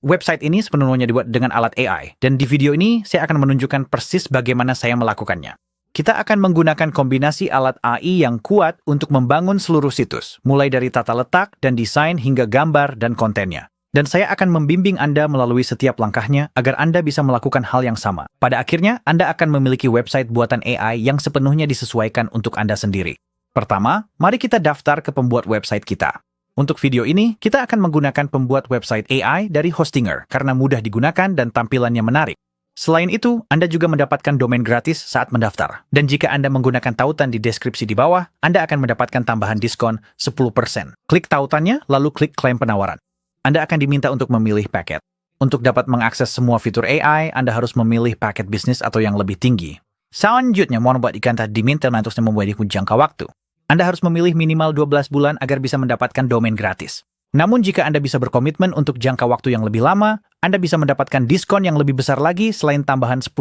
Website ini sepenuhnya dibuat dengan alat AI, dan di video ini saya akan menunjukkan persis bagaimana saya melakukannya. Kita akan menggunakan kombinasi alat AI yang kuat untuk membangun seluruh situs, mulai dari tata letak dan desain hingga gambar dan kontennya. Dan saya akan membimbing Anda melalui setiap langkahnya agar Anda bisa melakukan hal yang sama. Pada akhirnya, Anda akan memiliki website buatan AI yang sepenuhnya disesuaikan untuk Anda sendiri. Pertama, mari kita daftar ke pembuat website kita. Untuk video ini, kita akan menggunakan pembuat website AI dari Hostinger karena mudah digunakan dan tampilannya menarik. Selain itu, Anda juga mendapatkan domain gratis saat mendaftar. Dan jika Anda menggunakan tautan di deskripsi di bawah, Anda akan mendapatkan tambahan diskon 10%. Klik tautannya, lalu klik klaim penawaran. Anda akan diminta untuk memilih paket. Untuk dapat mengakses semua fitur AI, Anda harus memilih paket bisnis atau yang lebih tinggi. Selanjutnya, mohon buat diminta untuk membuat jangka waktu. Anda harus memilih minimal 12 bulan agar bisa mendapatkan domain gratis. Namun jika Anda bisa berkomitmen untuk jangka waktu yang lebih lama, Anda bisa mendapatkan diskon yang lebih besar lagi selain tambahan 10%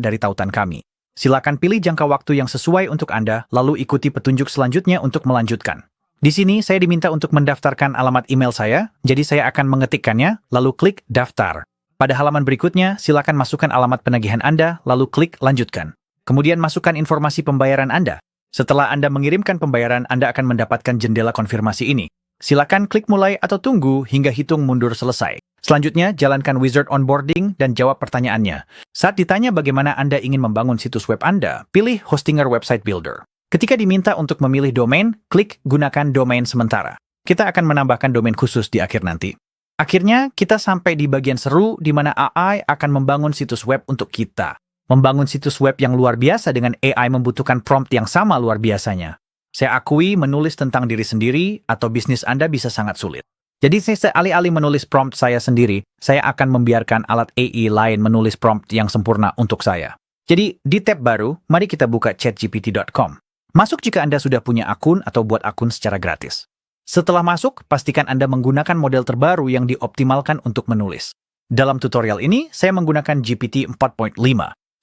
dari tautan kami. Silakan pilih jangka waktu yang sesuai untuk Anda, lalu ikuti petunjuk selanjutnya untuk melanjutkan. Di sini saya diminta untuk mendaftarkan alamat email saya, jadi saya akan mengetikkannya, lalu klik daftar. Pada halaman berikutnya, silakan masukkan alamat penagihan Anda, lalu klik lanjutkan. Kemudian masukkan informasi pembayaran Anda. Setelah Anda mengirimkan pembayaran, Anda akan mendapatkan jendela konfirmasi ini. Silakan klik mulai atau tunggu hingga hitung mundur selesai. Selanjutnya, jalankan wizard onboarding dan jawab pertanyaannya. Saat ditanya bagaimana Anda ingin membangun situs web Anda, pilih Hostinger Website Builder. Ketika diminta untuk memilih domain, klik gunakan domain sementara. Kita akan menambahkan domain khusus di akhir nanti. Akhirnya, kita sampai di bagian seru di mana AI akan membangun situs web untuk kita. Membangun situs web yang luar biasa dengan AI membutuhkan prompt yang sama luar biasanya. Saya akui menulis tentang diri sendiri atau bisnis Anda bisa sangat sulit. Jadi saya alih-alih menulis prompt saya sendiri, saya akan membiarkan alat AI lain menulis prompt yang sempurna untuk saya. Jadi di tab baru, mari kita buka chatgpt.com. Masuk jika Anda sudah punya akun atau buat akun secara gratis. Setelah masuk, pastikan Anda menggunakan model terbaru yang dioptimalkan untuk menulis. Dalam tutorial ini, saya menggunakan GPT 4.5.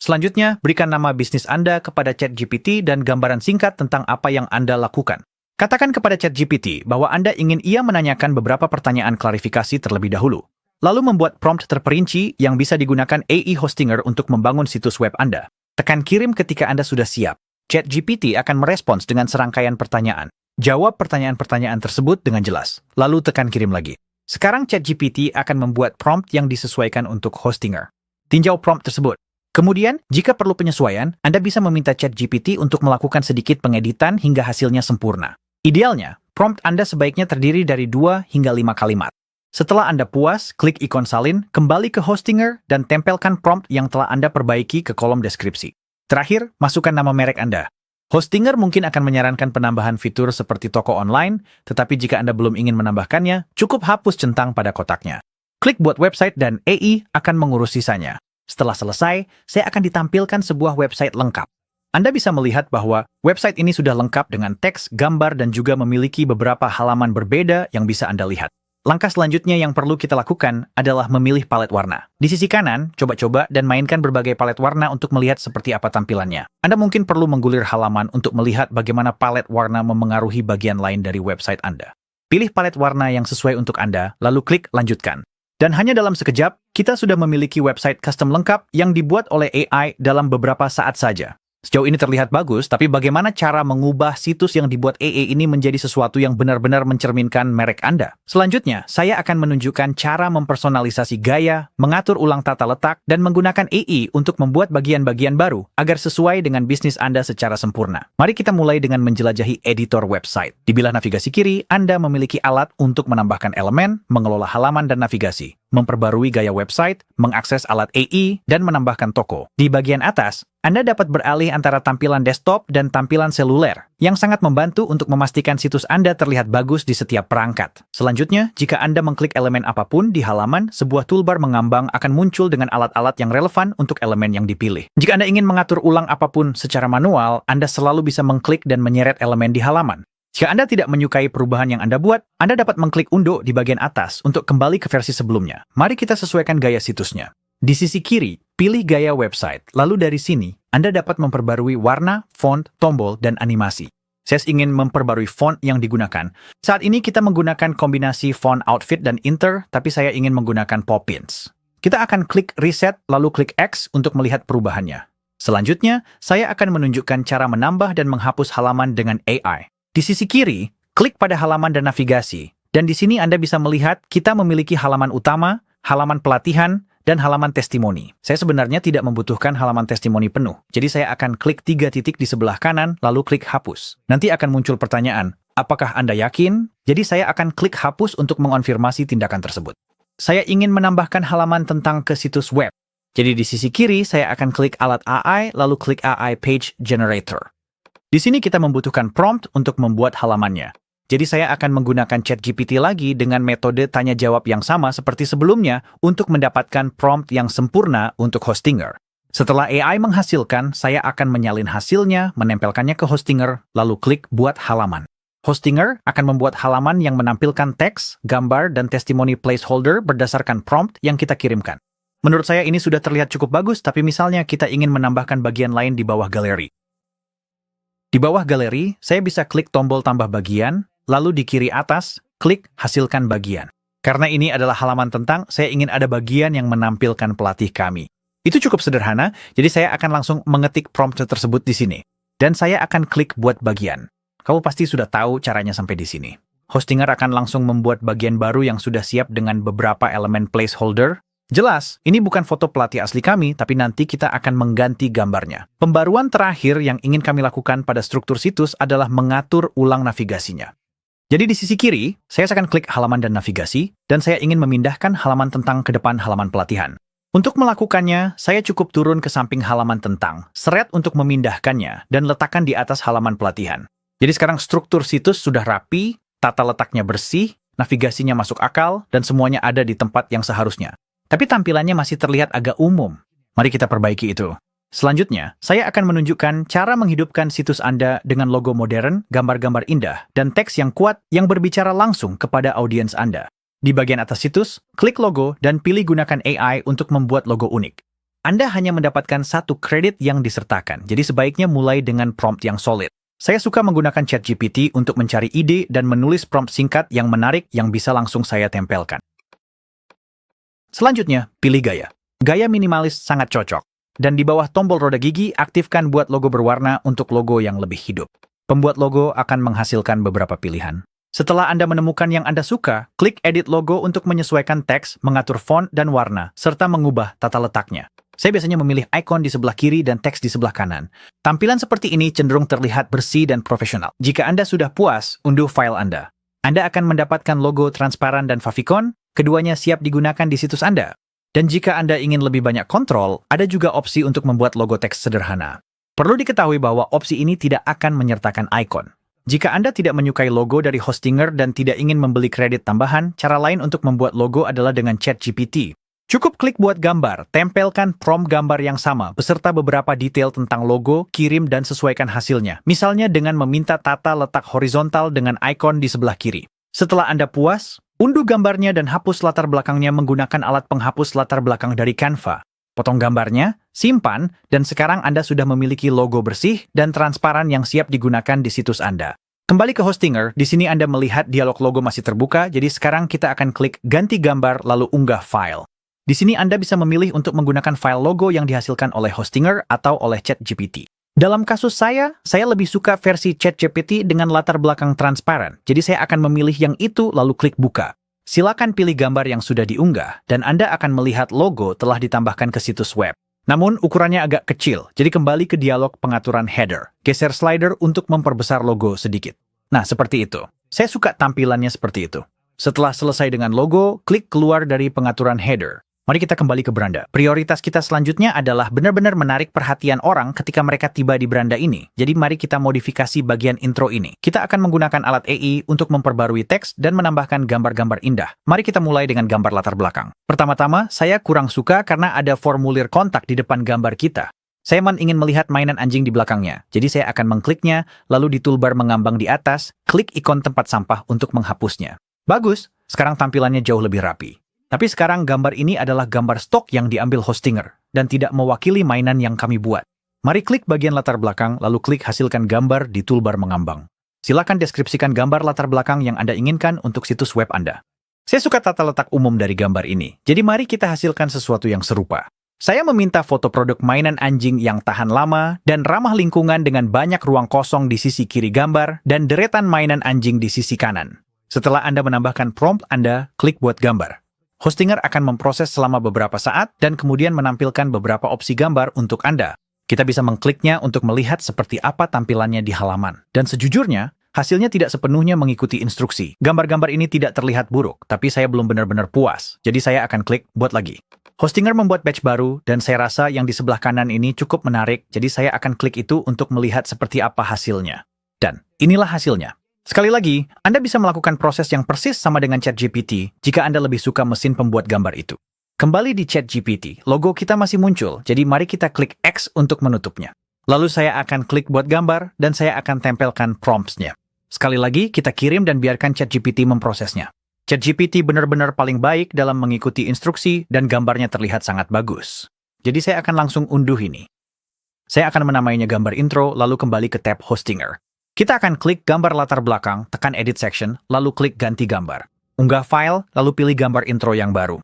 Selanjutnya, berikan nama bisnis Anda kepada ChatGPT dan gambaran singkat tentang apa yang Anda lakukan. Katakan kepada ChatGPT bahwa Anda ingin ia menanyakan beberapa pertanyaan klarifikasi terlebih dahulu. Lalu membuat prompt terperinci yang bisa digunakan AI Hostinger untuk membangun situs web Anda. Tekan kirim ketika Anda sudah siap. ChatGPT akan merespons dengan serangkaian pertanyaan. Jawab pertanyaan-pertanyaan tersebut dengan jelas. Lalu tekan kirim lagi. Sekarang ChatGPT akan membuat prompt yang disesuaikan untuk Hostinger. Tinjau prompt tersebut. Kemudian, jika perlu penyesuaian, Anda bisa meminta ChatGPT untuk melakukan sedikit pengeditan hingga hasilnya sempurna. Idealnya, prompt Anda sebaiknya terdiri dari 2 hingga 5 kalimat. Setelah Anda puas, klik ikon salin, kembali ke Hostinger, dan tempelkan prompt yang telah Anda perbaiki ke kolom deskripsi. Terakhir, masukkan nama merek Anda. Hostinger mungkin akan menyarankan penambahan fitur seperti toko online, tetapi jika Anda belum ingin menambahkannya, cukup hapus centang pada kotaknya. Klik buat website dan AI akan mengurus sisanya. Setelah selesai, saya akan ditampilkan sebuah website lengkap. Anda bisa melihat bahwa website ini sudah lengkap dengan teks, gambar, dan juga memiliki beberapa halaman berbeda yang bisa Anda lihat. Langkah selanjutnya yang perlu kita lakukan adalah memilih palet warna. Di sisi kanan, coba-coba dan mainkan berbagai palet warna untuk melihat seperti apa tampilannya. Anda mungkin perlu menggulir halaman untuk melihat bagaimana palet warna memengaruhi bagian lain dari website Anda. Pilih palet warna yang sesuai untuk Anda, lalu klik lanjutkan. Dan hanya dalam sekejap, kita sudah memiliki website custom lengkap yang dibuat oleh AI dalam beberapa saat saja. Sejauh ini terlihat bagus, tapi bagaimana cara mengubah situs yang dibuat AI ini menjadi sesuatu yang benar-benar mencerminkan merek Anda? Selanjutnya, saya akan menunjukkan cara mempersonalisasi gaya, mengatur ulang tata letak, dan menggunakan AI untuk membuat bagian-bagian baru agar sesuai dengan bisnis Anda secara sempurna. Mari kita mulai dengan menjelajahi editor website. Di bilah navigasi kiri, Anda memiliki alat untuk menambahkan elemen, mengelola halaman dan navigasi, memperbarui gaya website, mengakses alat AI, dan menambahkan toko. Di bagian atas, Anda dapat beralih antara tampilan desktop dan tampilan seluler, yang sangat membantu untuk memastikan situs Anda terlihat bagus di setiap perangkat. Selanjutnya, jika Anda mengklik elemen apapun di halaman, sebuah toolbar mengambang akan muncul dengan alat-alat yang relevan untuk elemen yang dipilih. Jika Anda ingin mengatur ulang apapun secara manual, Anda selalu bisa mengklik dan menyeret elemen di halaman. Jika Anda tidak menyukai perubahan yang Anda buat, Anda dapat mengklik undo di bagian atas untuk kembali ke versi sebelumnya. Mari kita sesuaikan gaya situsnya. Di sisi kiri, pilih gaya website, lalu dari sini, Anda dapat memperbarui warna, font, tombol, dan animasi. Saya ingin memperbarui font yang digunakan. Saat ini kita menggunakan kombinasi font Outfit dan Inter, tapi saya ingin menggunakan Poppins. Kita akan klik Reset, lalu klik X untuk melihat perubahannya. Selanjutnya, saya akan menunjukkan cara menambah dan menghapus halaman dengan AI. Di sisi kiri, klik pada halaman dan navigasi. Dan di sini Anda bisa melihat kita memiliki halaman utama, halaman pelatihan, dan halaman testimoni. Saya sebenarnya tidak membutuhkan halaman testimoni penuh. Jadi saya akan klik 3 titik di sebelah kanan, lalu klik Hapus. Nanti akan muncul pertanyaan, apakah Anda yakin? Jadi saya akan klik Hapus untuk mengonfirmasi tindakan tersebut. Saya ingin menambahkan halaman tentang ke situs web. Jadi di sisi kiri, saya akan klik alat AI, lalu klik AI Page Generator. Di sini kita membutuhkan prompt untuk membuat halamannya. Jadi saya akan menggunakan ChatGPT lagi dengan metode tanya-jawab yang sama seperti sebelumnya untuk mendapatkan prompt yang sempurna untuk Hostinger. Setelah AI menghasilkan, saya akan menyalin hasilnya, menempelkannya ke Hostinger, lalu klik Buat Halaman. Hostinger akan membuat halaman yang menampilkan teks, gambar, dan testimoni placeholder berdasarkan prompt yang kita kirimkan. Menurut saya ini sudah terlihat cukup bagus, tapi misalnya kita ingin menambahkan bagian lain di bawah galeri. Di bawah galeri, saya bisa klik tombol tambah bagian, lalu di kiri atas, klik Hasilkan Bagian. Karena ini adalah halaman tentang, saya ingin ada bagian yang menampilkan pelatih kami. Itu cukup sederhana, jadi saya akan langsung mengetik prompt tersebut di sini. Dan saya akan klik Buat Bagian. Kamu pasti sudah tahu caranya sampai di sini. Hostinger akan langsung membuat bagian baru yang sudah siap dengan beberapa elemen placeholder. Jelas, ini bukan foto pelatih asli kami, tapi nanti kita akan mengganti gambarnya. Pembaruan terakhir yang ingin kami lakukan pada struktur situs adalah mengatur ulang navigasinya. Jadi di sisi kiri, saya akan klik halaman dan navigasi, dan saya ingin memindahkan halaman tentang ke depan halaman pelatihan. Untuk melakukannya, saya cukup turun ke samping halaman tentang, seret untuk memindahkannya, dan letakkan di atas halaman pelatihan. Jadi sekarang struktur situs sudah rapi, tata letaknya bersih, navigasinya masuk akal, dan semuanya ada di tempat yang seharusnya. Tapi tampilannya masih terlihat agak umum. Mari kita perbaiki itu. Selanjutnya, saya akan menunjukkan cara menghidupkan situs Anda dengan logo modern, gambar-gambar indah, dan teks yang kuat yang berbicara langsung kepada audiens Anda. Di bagian atas situs, klik logo dan pilih gunakan AI untuk membuat logo unik. Anda hanya mendapatkan 1 kredit yang disertakan, jadi sebaiknya mulai dengan prompt yang solid. Saya suka menggunakan ChatGPT untuk mencari ide dan menulis prompt singkat yang menarik yang bisa langsung saya tempelkan. Selanjutnya, pilih gaya. Gaya minimalis sangat cocok. Dan di bawah tombol roda gigi, aktifkan buat logo berwarna untuk logo yang lebih hidup. Pembuat logo akan menghasilkan beberapa pilihan. Setelah Anda menemukan yang Anda suka, klik Edit Logo untuk menyesuaikan teks, mengatur font dan warna, serta mengubah tata letaknya. Saya biasanya memilih ikon di sebelah kiri dan teks di sebelah kanan. Tampilan seperti ini cenderung terlihat bersih dan profesional. Jika Anda sudah puas, unduh file Anda. Anda akan mendapatkan logo transparan dan favicon, keduanya siap digunakan di situs Anda. Dan jika Anda ingin lebih banyak kontrol, ada juga opsi untuk membuat logo teks sederhana. Perlu diketahui bahwa opsi ini tidak akan menyertakan ikon. Jika Anda tidak menyukai logo dari Hostinger dan tidak ingin membeli kredit tambahan, cara lain untuk membuat logo adalah dengan ChatGPT. Cukup klik buat gambar, tempelkan prompt gambar yang sama, beserta beberapa detail tentang logo, kirim dan sesuaikan hasilnya. Misalnya dengan meminta tata letak horizontal dengan ikon di sebelah kiri. Setelah Anda puas, unduh gambarnya dan hapus latar belakangnya menggunakan alat penghapus latar belakang dari Canva. Potong gambarnya, simpan, dan sekarang Anda sudah memiliki logo bersih dan transparan yang siap digunakan di situs Anda. Kembali ke Hostinger, di sini Anda melihat dialog logo masih terbuka, jadi sekarang kita akan klik Ganti Gambar lalu Unggah File. Di sini Anda bisa memilih untuk menggunakan file logo yang dihasilkan oleh Hostinger atau oleh ChatGPT. Dalam kasus saya lebih suka versi ChatGPT dengan latar belakang transparan, jadi saya akan memilih yang itu lalu klik Buka. Silakan pilih gambar yang sudah diunggah, dan Anda akan melihat logo telah ditambahkan ke situs web. Namun, ukurannya agak kecil, jadi kembali ke dialog pengaturan header. Geser slider untuk memperbesar logo sedikit. Nah, seperti itu. Saya suka tampilannya seperti itu. Setelah selesai dengan logo, klik keluar dari pengaturan header. Mari kita kembali ke beranda. Prioritas kita selanjutnya adalah benar-benar menarik perhatian orang ketika mereka tiba di beranda ini. Jadi mari kita modifikasi bagian intro ini. Kita akan menggunakan alat AI untuk memperbarui teks dan menambahkan gambar-gambar indah. Mari kita mulai dengan gambar latar belakang. Pertama-tama, saya kurang suka karena ada formulir kontak di depan gambar kita. Saya ingin melihat mainan anjing di belakangnya. Jadi saya akan mengkliknya, lalu di toolbar mengambang di atas, klik ikon tempat sampah untuk menghapusnya. Bagus, sekarang tampilannya jauh lebih rapi. Tapi sekarang gambar ini adalah gambar stok yang diambil Hostinger dan tidak mewakili mainan yang kami buat. Mari klik bagian latar belakang, lalu klik hasilkan gambar di toolbar mengambang. Silakan deskripsikan gambar latar belakang yang Anda inginkan untuk situs web Anda. Saya suka tata letak umum dari gambar ini, jadi mari kita hasilkan sesuatu yang serupa. Saya meminta foto produk mainan anjing yang tahan lama dan ramah lingkungan dengan banyak ruang kosong di sisi kiri gambar dan deretan mainan anjing di sisi kanan. Setelah Anda menambahkan prompt Anda, klik buat gambar. Hostinger akan memproses selama beberapa saat dan kemudian menampilkan beberapa opsi gambar untuk Anda. Kita bisa mengkliknya untuk melihat seperti apa tampilannya di halaman. Dan sejujurnya, hasilnya tidak sepenuhnya mengikuti instruksi. Gambar-gambar ini tidak terlihat buruk, tapi saya belum benar-benar puas. Jadi saya akan klik buat lagi. Hostinger membuat batch baru, dan saya rasa yang di sebelah kanan ini cukup menarik, jadi saya akan klik itu untuk melihat seperti apa hasilnya. Dan inilah hasilnya. Sekali lagi, Anda bisa melakukan proses yang persis sama dengan ChatGPT jika Anda lebih suka mesin pembuat gambar itu. Kembali di ChatGPT, logo kita masih muncul, jadi mari kita klik X untuk menutupnya. Lalu saya akan klik buat gambar, dan saya akan tempelkan prompts-nya. Sekali lagi, kita kirim dan biarkan ChatGPT memprosesnya. ChatGPT benar-benar paling baik dalam mengikuti instruksi, dan gambarnya terlihat sangat bagus. Jadi saya akan langsung unduh ini. Saya akan menamainya gambar intro, lalu kembali ke tab Hostinger. Kita akan klik gambar latar belakang, tekan Edit Section, lalu klik Ganti Gambar. Unggah file, lalu pilih gambar intro yang baru.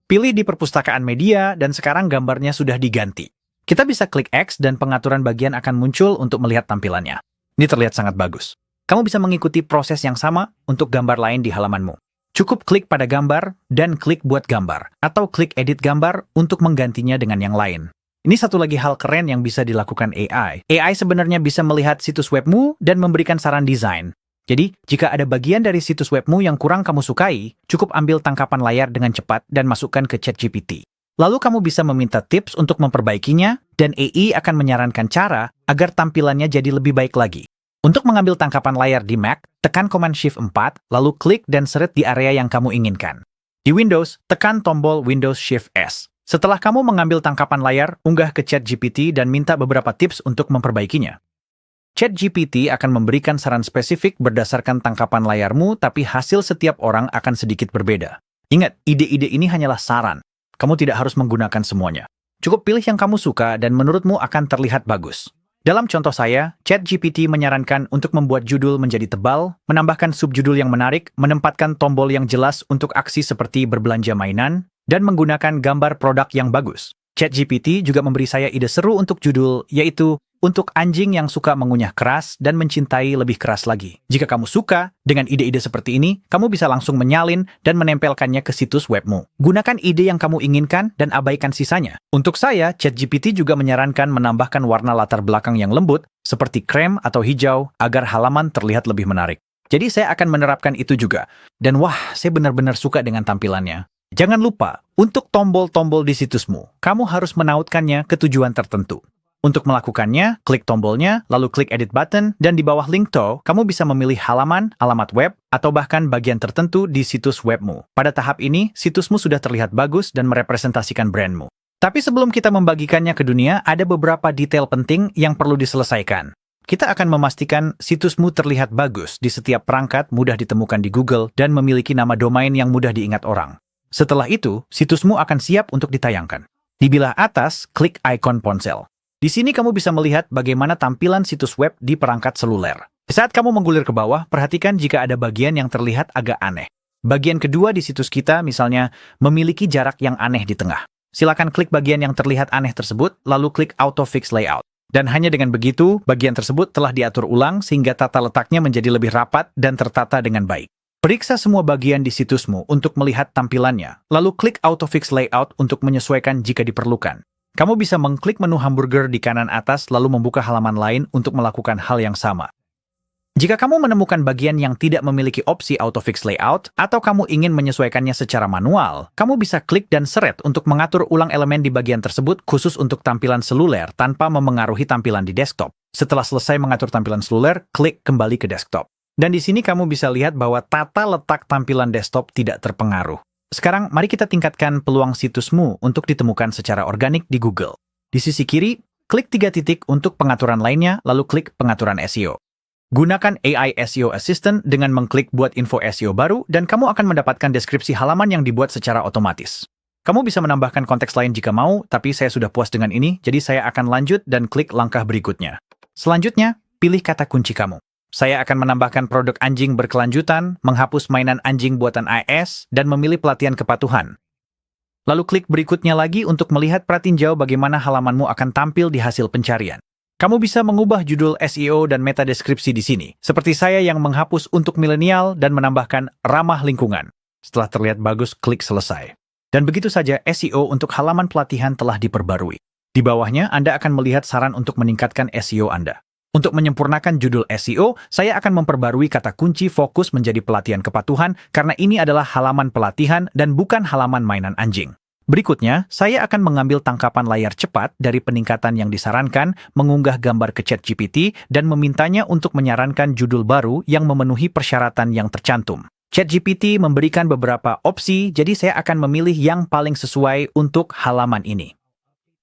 Pilih di perpustakaan media, dan sekarang gambarnya sudah diganti. Kita bisa klik X dan pengaturan bagian akan muncul untuk melihat tampilannya. Ini terlihat sangat bagus. Kamu bisa mengikuti proses yang sama untuk gambar lain di halamanmu. Cukup klik pada gambar dan klik buat gambar, atau klik edit gambar untuk menggantinya dengan yang lain. Ini satu lagi hal keren yang bisa dilakukan AI. AI sebenarnya bisa melihat situs webmu dan memberikan saran desain. Jadi, jika ada bagian dari situs webmu yang kurang kamu sukai, cukup ambil tangkapan layar dengan cepat dan masukkan ke ChatGPT. Lalu kamu bisa meminta tips untuk memperbaikinya, dan AI akan menyarankan cara agar tampilannya jadi lebih baik lagi. Untuk mengambil tangkapan layar di Mac, tekan Command Shift 4, lalu klik dan seret di area yang kamu inginkan. Di Windows, tekan tombol Windows Shift S. Setelah kamu mengambil tangkapan layar, unggah ke ChatGPT dan minta beberapa tips untuk memperbaikinya. ChatGPT akan memberikan saran spesifik berdasarkan tangkapan layarmu, tapi hasil setiap orang akan sedikit berbeda. Ingat, ide-ide ini hanyalah saran. Kamu tidak harus menggunakan semuanya. Cukup pilih yang kamu suka dan menurutmu akan terlihat bagus. Dalam contoh saya, ChatGPT menyarankan untuk membuat judul menjadi tebal, menambahkan subjudul yang menarik, menempatkan tombol yang jelas untuk aksi seperti berbelanja mainan, dan menggunakan gambar produk yang bagus. ChatGPT juga memberi saya ide seru untuk judul, yaitu untuk anjing yang suka mengunyah keras dan mencintai lebih keras lagi. Jika kamu suka dengan ide-ide seperti ini, kamu bisa langsung menyalin dan menempelkannya ke situs webmu. Gunakan ide yang kamu inginkan dan abaikan sisanya. Untuk saya, ChatGPT juga menyarankan menambahkan warna latar belakang yang lembut, seperti krem atau hijau, agar halaman terlihat lebih menarik. Jadi saya akan menerapkan itu juga. Dan wah, saya benar-benar suka dengan tampilannya. Jangan lupa, untuk tombol-tombol di situsmu, kamu harus menautkannya ke tujuan tertentu. Untuk melakukannya, klik tombolnya, lalu klik Edit button, dan di bawah link to, kamu bisa memilih halaman, alamat web, atau bahkan bagian tertentu di situs webmu. Pada tahap ini, situsmu sudah terlihat bagus dan merepresentasikan brandmu. Tapi sebelum kita membagikannya ke dunia, ada beberapa detail penting yang perlu diselesaikan. Kita akan memastikan situsmu terlihat bagus di setiap perangkat, mudah ditemukan di Google, dan memiliki nama domain yang mudah diingat orang. Setelah itu, situsmu akan siap untuk ditayangkan. Di bilah atas, klik ikon ponsel. Di sini kamu bisa melihat bagaimana tampilan situs web di perangkat seluler. Saat kamu menggulir ke bawah, perhatikan jika ada bagian yang terlihat agak aneh. Bagian kedua di situs kita, misalnya, memiliki jarak yang aneh di tengah. Silakan klik bagian yang terlihat aneh tersebut, lalu klik Auto Fix Layout. Dan hanya dengan begitu, bagian tersebut telah diatur ulang sehingga tata letaknya menjadi lebih rapat dan tertata dengan baik. Periksa semua bagian di situsmu untuk melihat tampilannya, lalu klik Auto Fix Layout untuk menyesuaikan jika diperlukan. Kamu bisa mengklik menu hamburger di kanan atas lalu membuka halaman lain untuk melakukan hal yang sama. Jika kamu menemukan bagian yang tidak memiliki opsi Auto Fix Layout atau kamu ingin menyesuaikannya secara manual, kamu bisa klik dan seret untuk mengatur ulang elemen di bagian tersebut khusus untuk tampilan seluler tanpa memengaruhi tampilan di desktop. Setelah selesai mengatur tampilan seluler, klik kembali ke desktop. Dan di sini kamu bisa lihat bahwa tata letak tampilan desktop tidak terpengaruh. Sekarang, mari kita tingkatkan peluang situsmu untuk ditemukan secara organik di Google. Di sisi kiri, klik 3 titik untuk pengaturan lainnya, lalu klik pengaturan SEO. Gunakan AI SEO Assistant dengan mengklik buat info SEO baru, dan kamu akan mendapatkan deskripsi halaman yang dibuat secara otomatis. Kamu bisa menambahkan konteks lain jika mau, tapi saya sudah puas dengan ini, jadi saya akan lanjut dan klik langkah berikutnya. Selanjutnya, pilih kata kunci kamu. Saya akan menambahkan produk anjing berkelanjutan, menghapus mainan anjing buatan AS, dan memilih pelatihan kepatuhan. Lalu klik berikutnya lagi untuk melihat pratinjau bagaimana halamanmu akan tampil di hasil pencarian. Kamu bisa mengubah judul SEO dan meta deskripsi di sini, seperti saya yang menghapus untuk milenial dan menambahkan ramah lingkungan. Setelah terlihat bagus, klik selesai. Dan begitu saja SEO untuk halaman pelatihan telah diperbarui. Di bawahnya, Anda akan melihat saran untuk meningkatkan SEO Anda. Untuk menyempurnakan judul SEO, saya akan memperbarui kata kunci fokus menjadi pelatihan kepatuhan karena ini adalah halaman pelatihan dan bukan halaman mainan anjing. Berikutnya, saya akan mengambil tangkapan layar cepat dari peningkatan yang disarankan, mengunggah gambar ke ChatGPT, dan memintanya untuk menyarankan judul baru yang memenuhi persyaratan yang tercantum. ChatGPT memberikan beberapa opsi, jadi saya akan memilih yang paling sesuai untuk halaman ini.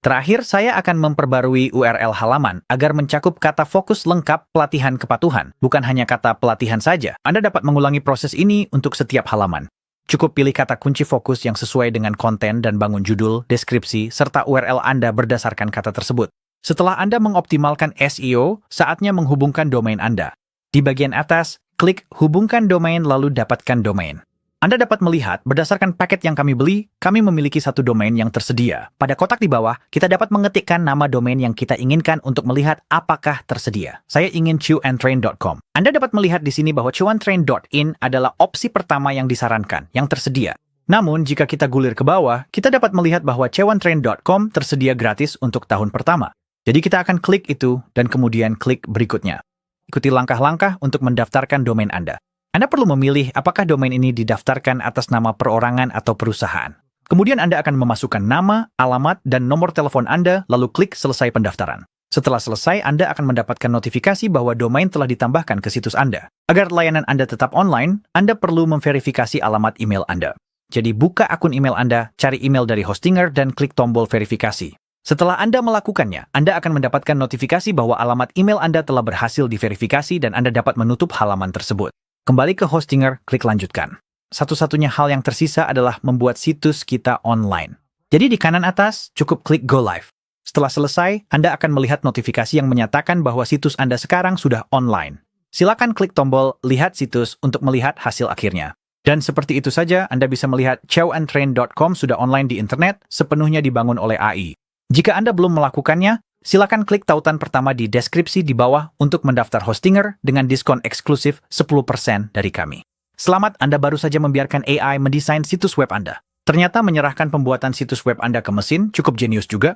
Terakhir, saya akan memperbarui URL halaman agar mencakup kata fokus lengkap pelatihan kepatuhan, bukan hanya kata pelatihan saja. Anda dapat mengulangi proses ini untuk setiap halaman. Cukup pilih kata kunci fokus yang sesuai dengan konten dan bangun judul, deskripsi, serta URL Anda berdasarkan kata tersebut. Setelah Anda mengoptimalkan SEO, saatnya menghubungkan domain Anda. Di bagian atas, klik hubungkan domain lalu dapatkan domain. Anda dapat melihat, berdasarkan paket yang kami beli, kami memiliki satu domain yang tersedia. Pada kotak di bawah, kita dapat mengetikkan nama domain yang kita inginkan untuk melihat apakah tersedia. Saya ingin chewandtrain.com. Anda dapat melihat di sini bahwa chewandtrain.in adalah opsi pertama yang disarankan, yang tersedia. Namun, jika kita gulir ke bawah, kita dapat melihat bahwa chewandtrain.com tersedia gratis untuk tahun pertama. Jadi kita akan klik itu, dan kemudian klik berikutnya. Ikuti langkah-langkah untuk mendaftarkan domain Anda. Anda perlu memilih apakah domain ini didaftarkan atas nama perorangan atau perusahaan. Kemudian Anda akan memasukkan nama, alamat, dan nomor telepon Anda, lalu klik selesai pendaftaran. Setelah selesai, Anda akan mendapatkan notifikasi bahwa domain telah ditambahkan ke situs Anda. Agar layanan Anda tetap online, Anda perlu memverifikasi alamat email Anda. Jadi buka akun email Anda, cari email dari Hostinger, dan klik tombol verifikasi. Setelah Anda melakukannya, Anda akan mendapatkan notifikasi bahwa alamat email Anda telah berhasil diverifikasi dan Anda dapat menutup halaman tersebut. Kembali ke Hostinger, klik lanjutkan. Satu-satunya hal yang tersisa adalah membuat situs kita online. Jadi di kanan atas, cukup klik Go Live. Setelah selesai, Anda akan melihat notifikasi yang menyatakan bahwa situs Anda sekarang sudah online. Silakan klik tombol Lihat Situs untuk melihat hasil akhirnya. Dan seperti itu saja, Anda bisa melihat chewandtrain.com sudah online di internet, sepenuhnya dibangun oleh AI. Jika Anda belum melakukannya, silakan klik tautan pertama di deskripsi di bawah untuk mendaftar Hostinger dengan diskon eksklusif 10% dari kami. Selamat, Anda baru saja membiarkan AI mendesain situs web Anda. Ternyata menyerahkan pembuatan situs web Anda ke mesin cukup jenius juga.